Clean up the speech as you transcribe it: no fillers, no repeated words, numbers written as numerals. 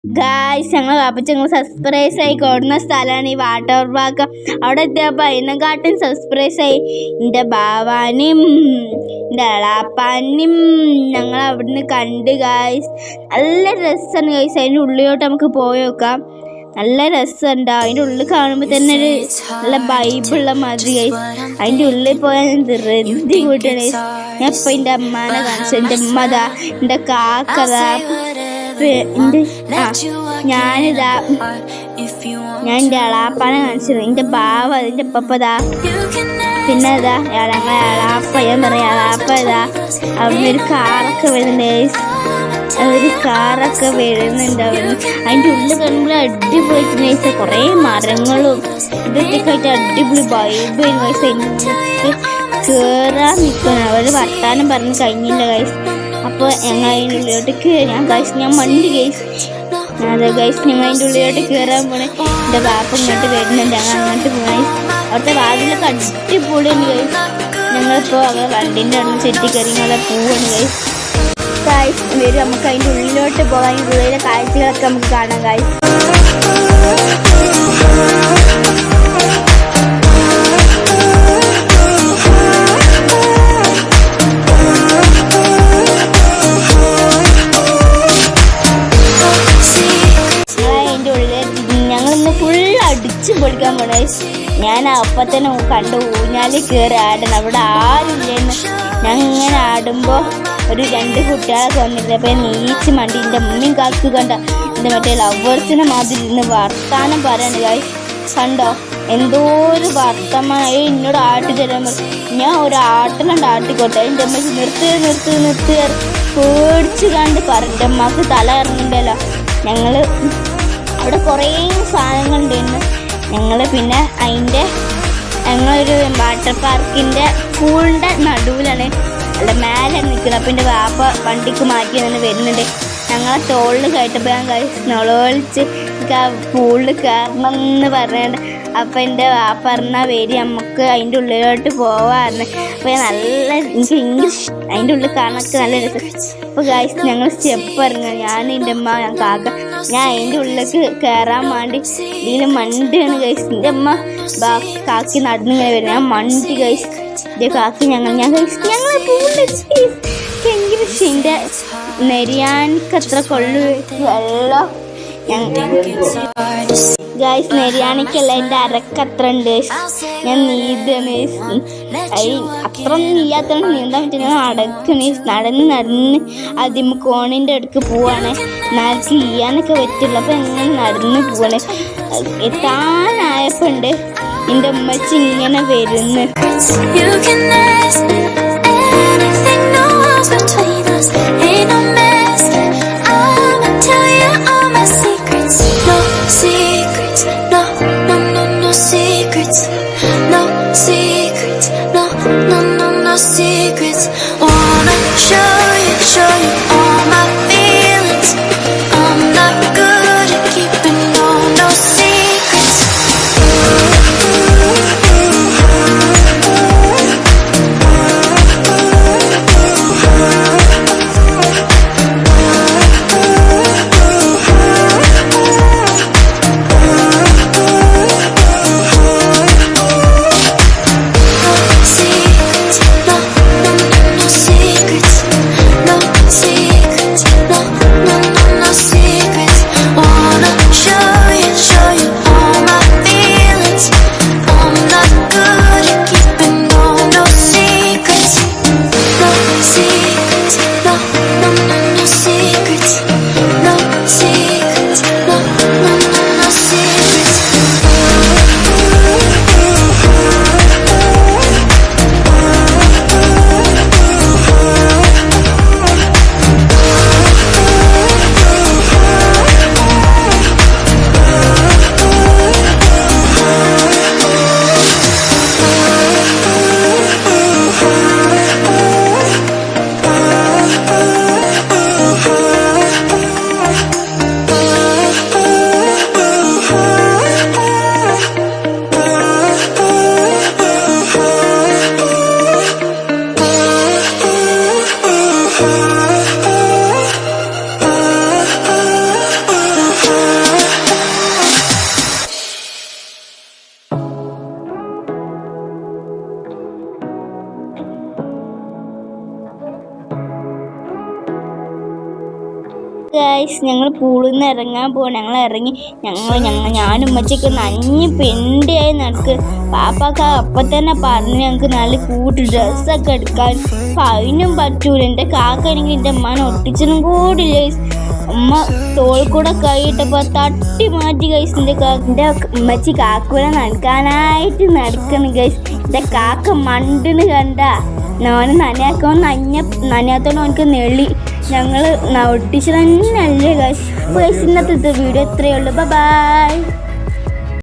Guys ഞങ്ങൾ വാപ്പച്ചങ്ങൾ surprise ആയി കൊടുന്ന സ്ഥലമാണ് ഈ വാട്ടർ പാർക്ക്. അവിടെ എത്തിയപ്പോൾ അതിനെക്കാട്ടും സർപ്രൈസ് ആയി എൻ്റെ ബാവാനും എൻ്റെ എളാപ്പാനും ഞങ്ങൾ അവിടുന്ന് കണ്ട് ഗായ്സ്. നല്ല രസമാണ് ഗായ്സ്. അതിൻ്റെ ഉള്ളിലോട്ട് നമുക്ക് പോയി നോക്കാം. നല്ല രസമുണ്ട്. അതിൻ്റെ ഉള്ളിൽ കാണുമ്പോൾ തന്നെ ഒരു നല്ല ബൈബിളുള്ള മാതിരി ഗൈസ്. അതിൻ്റെ ഉള്ളിൽ പോയാൽ റെന്തി കൂട്ടാണ് ഗൈസ്. ഞാൻ ഇപ്പം എൻ്റെ അമ്മാനെ കാണിച്ചു. എൻ്റെ ഉമ്മതാ, എൻ്റെ കാക്കതാ, ഞാനിതാ, ഞാൻ എൻ്റെ എളാപ്പാനെ കാണിച്ചത്, എൻ്റെ ബാവ, അതിൻ്റെ പപ്പതാ, പിന്നെ ഇതാ ഞങ്ങളെ എളാപ്പ, ഞാൻ പറയാം എളാപ്പ ഇതാ. അവിടുന്ന് ഒരു കാറൊക്കെ വരുന്നുണ്ട് ഗൈസ്. ഒരു കാറൊക്കെ വരുന്നുണ്ട് അവിടുന്ന്. അതിൻ്റെ ഉള്ളിൽ കാണുമ്പോൾ അടിപൊളി ഗൈസ്. കുറേ മരങ്ങളും ഇതൊക്കെ ആയിട്ട് അടിപൊളി വൈബ് ഗൈസ്. അതിൻ്റെ കയറാൻ നിൽക്കണം. അവർ വർത്താനം പറഞ്ഞ് കഴിഞ്ഞില്ല ഗൈസ്. അപ്പോൾ ഞങ്ങൾ അതിൻ്റെ ഉള്ളിലോട്ട് ഞാൻ ഗൈസ്, ഞാൻ മണ്ടി ഗൈസ്. അതെ ഗൈസ്, ഞങ്ങൾ അതിൻ്റെ ഉള്ളിലോട്ട് കയറാൻ പോണേ. എൻ്റെ ബാപ്പ ഇങ്ങോട്ട് വരുന്നുണ്ട്. ഞങ്ങൾ അങ്ങോട്ട് പോണേ. അവിടുത്തെ വാതിലൊക്കെ അടിപൊളിയാണ് ഗൈസ്. ഞങ്ങളിപ്പോൾ അങ്ങനെ വണ്ടീൻ്റെ അവിടെ ചെറ്റിക്കറി ഞങ്ങളെ പോവാണ് ഗൈസ്. ഗൈസ് വരും, നമുക്ക് അതിൻ്റെ ഉള്ളിലോട്ട് പോകാം. അതിൻ്റെ ഉള്ളിലെ കാഴ്ചകളൊക്കെ നമുക്ക് കാണാം ഗൈസ്. ഞങ്ങളിന്ന് ഫുൾ അടിച്ച് പൊളിക്കാൻ പോണ. ഞാൻ അപ്പം തന്നെ കണ്ട് ഊഞ്ഞാലിൽ കയറി ആടണം. അവിടെ ആരില്ലെന്ന്. ഞാൻ ഇങ്ങനെ ആടുമ്പോൾ ഒരു 2 കുട്ടികളൊക്കെ വന്നിരുന്നു. അപ്പം നീച്ച് മണ്ടി എൻ്റെ ഉമ്മയും കാക്ക് കണ്ട എൻ്റെ മറ്റേ ലവേഴ്സിനെ മാതിരി ഇന്ന് വർത്താനം പറയാണ് ഗൈസ്. കണ്ടോ എന്തോ ഒരു വർത്തമാനം. എന്നോട് ആട്ടി തരാൻ പറഞ്ഞു. ഞാൻ ഒരു ആട്ടിലുണ്ട് ആട്ടിക്കോട്ടെ. എൻ്റെ അമ്മ നിർത്തി പേടിച്ച് കണ്ട് പറഞ്ഞു. എൻ്റെ അമ്മക്ക് തല ഇറങ്ങണ്ടല്ലോ. ഞങ്ങൾ അവിടെ കുറേ സാധനങ്ങളുണ്ടായിരുന്നു. ഞങ്ങൾ പിന്നെ ഞങ്ങളൊരു വാട്ടർ പാർക്കിൻ്റെ പൂളിൻ്റെ നടുവിലാണ്, അല്ല മേലെ നിൽക്കുന്നത്. അപ്പം എൻ്റെ വാപ്പ വണ്ടിക്ക് മാറ്റി തന്നെ വരുന്നുണ്ട്. ഞങ്ങളെ തോളിൽ കയറ്റപ്പോൾ ഞാൻ നൊളൊളിച്ച് എനിക്ക് ആ പൂളിൽ കയറണം എന്ന് പറഞ്ഞുകൊണ്ട്. അപ്പം എൻ്റെ വാപ്പ പറഞ്ഞാൽ വരി നമുക്ക് അതിൻ്റെ ഉള്ളിലോട്ട് പോവാറുണ്ട്. അപ്പോൾ എനിക്ക് ഇംഗ്ലീഷ് അതിൻ്റെ ഉള്ളിൽ കാണാനൊക്കെ നല്ല രസം. അപ്പോൾ ഗൈസ് ഞങ്ങൾ സ്റ്റെപ്പ് ഇറങ്ങുക. ഞാൻ എൻ്റെ അമ്മ, ഞാൻ കാക്ക. ഞാൻ അതിൻ്റെ ഉള്ളിലേക്ക് കയറാൻ വേണ്ടി ഇതിൽ മണ്ടിയാണ് ഗൈസ്. എൻ്റെ അമ്മ കാക്കി നടന്നിങ്ങനെ വരും. ഞാൻ മണ്ടി ഗൈസ്. ഇതേ കാക്കി ഞങ്ങൾ ഞങ്ങളെ പൂളിലെത്തി. ഭയങ്കര എൻ്റെ നെരിയാനിക്കത്ര കൊള്ളു വെള്ളം. ഗൈസ് നെരിയാണിക്കല്ല, എൻ്റെ അരക്കത്ര ഉണ്ട്. ഞാൻ നീന്താണ്. അത്ര നീയാത്തോണ്ട് നീന്താൻ പറ്റും. ഞാൻ നടന്ന് ആദ്യം കോണിൻ്റെ അടുക്ക് പോവാണ്. നാൾക്ക് ചെയ്യാനൊക്കെ പറ്റില്ല. അപ്പം എങ്ങനെ നടന്ന് പോവാണ്. എത്താനായപ്പോൾ ഉണ്ട് എൻ്റെ ഉമ്മച്ചി ഇങ്ങനെ വരുന്നു. Secrets, wanna show you all my feelings. I'm not good at keeping no secrets. Guys ഞങ്ങൾ പൂളിൽ നിന്ന് ഇറങ്ങാൻ പോവാണ്. ഞങ്ങൾ ഇറങ്ങി ഞാനും ഉമ്മച്ചൊക്കെ നഞ്ഞ് പെണ്ടിയായി നടക്ക്. പാപ്പാക്ക് അപ്പം തന്നെ പറഞ്ഞ് ഞങ്ങൾക്ക് നല്ല കൂട്ട് ഡ്രസ്സൊക്കെ എടുക്കാൻ. അപ്പം അതിനും പറ്റൂല. എൻ്റെ കാക്കാണെങ്കിൽ എൻ്റെ അമ്മാനെ ഒട്ടിച്ചതും കൂടില്ല ഗൈസ്. ഉമ്മ തോൾ കൂടെ കൈയിട്ടപ്പോൾ തട്ടി മാറ്റി ഗൈസ്. എൻ്റെ ഉമ്മച്ചി കാക്കൂനെ നടക്കാനായിട്ട് നടക്കണം ഗൈസ്. എൻ്റെ കാക്ക മണ്ടിന് കണ്ട നോനെ നനയാത്തോണ്ട് അവനക്ക് നെളി. ഞങ്ങൾ ഒട്ടിച്ചു തന്നെ അല്ലേ ഗൈസ്. ഇന്നത്തെ വീഡിയോ ഇത്രയേ ഉള്ളൂ. ബൈ.